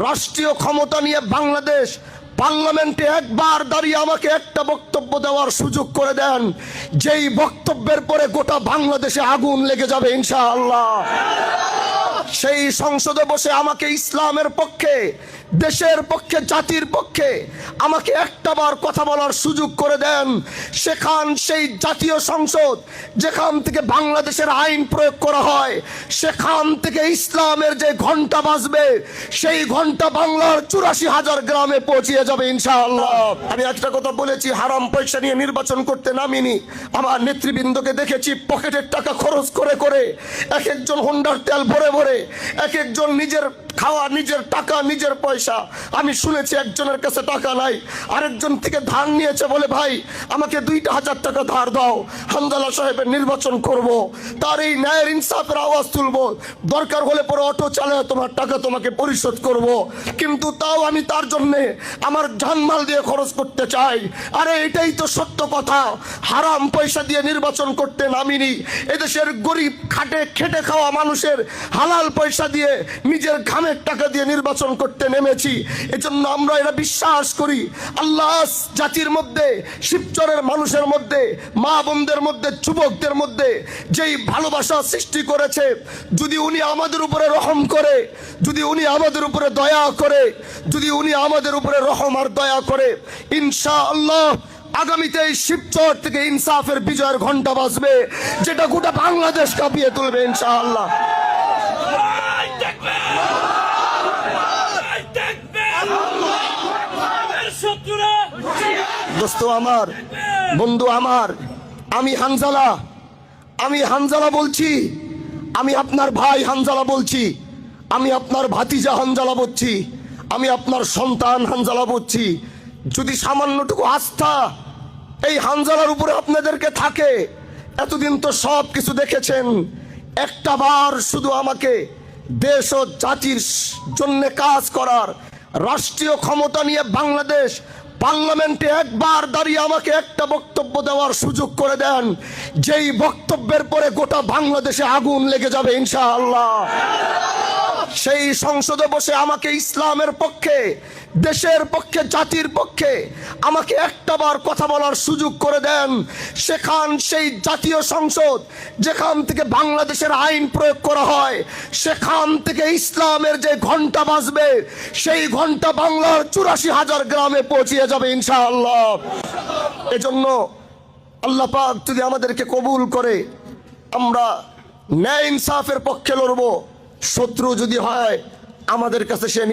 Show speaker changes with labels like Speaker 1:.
Speaker 1: রাষ্ট্রীয় ক্ষমতা নিয়ে বাংলাদেশ পার্লামেন্টে একবার দাঁড়িয়ে আমাকে একটা বক্তব্য দেওয়ার সুযোগ করে দেন, যেই বক্তব্যের পরে গোটা বাংলাদেশে আগুন লেগে যাবে ইনশাআল্লাহ। সেই সংসদে বসে আমাকে ইসলামের পক্ষে, দেশের পক্ষে, জাতির পক্ষে আমাকে একটাবার কথা বলার সুযোগ করে দেন। সেখান সেই জাতীয় সংসদ যেখান থেকে বাংলাদেশের আইন প্রয়োগ করা হয়, সেখান থেকে ইসলামের যে ঘন্টা বাজবে, সেই ঘন্টা বাংলার 84,000 গ্রামে পৌঁছিয়ে যাবে ইনশাআল্লাহ। আমি একটা কথা বলেছি, হারাম পয়সা নিয়ে নির্বাচন করতে নামিনি। আমার নেতৃবৃন্দকে দেখেছি পকেটের টাকা খরচ করে করে, এক একজন হোন্ডার তেল ভরে ভরে, এক একজন নিজের খাওয়া, নিজের টাকা, নিজের পয়সা। আমি শুনেছি একজনের কাছে টাকা নাই, আরেকজন থেকে ধার নিয়েছে, বলে ভাই আমাকে 2,000 টাকা ধার দাও, হামজালা সাহেবের নির্বাচন করব। তার এই ন্যায়ের ইনসাফের আওয়াজ তুলবো, দরকার হলে পরে অটো চালায় তোমার টাকা তোমাকে পরিশোধ করব। কিন্তু তাও আমি তার জন্যে আমার জানমাল দিয়ে খরচ করতে চাই। আরে এটাই তো সত্য কথা। হারাম পয়সা দিয়ে নির্বাচন করতে নামিনি। এদেশের গরিব খাটে খেটে খাওয়া মানুষের হালাল পয়সা দিয়ে, নিজের ঘামের টাকা দিয়ে নির্বাচন করতে নেমেছি। এজন্য আমরা এরা বিশ্বাস করি, আল্লাহ জাতির মধ্যে, শিবচরের মানুষের মধ্যে, মা বোনদের মধ্যে, যুবকদের মধ্যে যেই ভালোবাসা সৃষ্টি করেছে, যদি উনি আমাদের উপরে রহম করে, যদি উনি আমাদের উপরে দয়া করে, যদি উনি আমাদের উপরে রহম আর দয়া করে, ইনশাআল্লাহ আগামীতে এই শিবচর থেকে ইনসাফের বিজয়ের ঘন্টা বাজবে, যেটা গোটা বাংলাদেশ কাঁপিয়ে তুলবে ইনশাআল্লাহ। দোস্ত আমার, বন্ধু আমার, আমি হানজালা বলছি, আমি আপনার ভাই হানজালা বলছি, আমি আপনার ভাতিজা হানজালা বলছি, আমি আপনার সন্তান হানজালা বলছি। যদি সামান্যটুকু আস্থা এই হানজালার উপরে আপনাদেরকে থাকে, এতদিন তো সব কিছু দেখেছেন, একটা বার শুধু আমাকে দেশ ও জাতির জন্য কাজ করার, রাষ্ট্রীয় ক্ষমতা নিয়ে বাংলাদেশ পার্লামেন্টে একবার দাঁড়িয়ে আমাকে একটা বক্তব্য দেওয়ার সুযোগ করে দেন, যেই বক্তব্যের পরে গোটা বাংলাদেশে আগুন লেগে যাবে ইনশাআল্লাহ। সেই সংসদে বসে আমাকে ইসলামের পক্ষে, দেশের পক্ষে, জাতির পক্ষে আমাকে একটাবার কথা বলার সুযোগ করে দেন। সেখান সেই জাতীয় সংসদ যেখান থেকে বাংলাদেশের আইন প্রয়োগ করা হয়, সেখান থেকে ইসলামের যে ঘন্টা বাজবে, সেই ঘন্টা বাংলার 84,000 গ্রামে পৌঁছিয়ে যাবে ইনশাআল্লাহ। এজন্য আল্লাহ পাক যদি আমাদেরকে কবুল করে, আমরা ন্যায় ইনসাফের পক্ষে লড়বো। শত্রু যদি হয় আমাদের কাছে, সে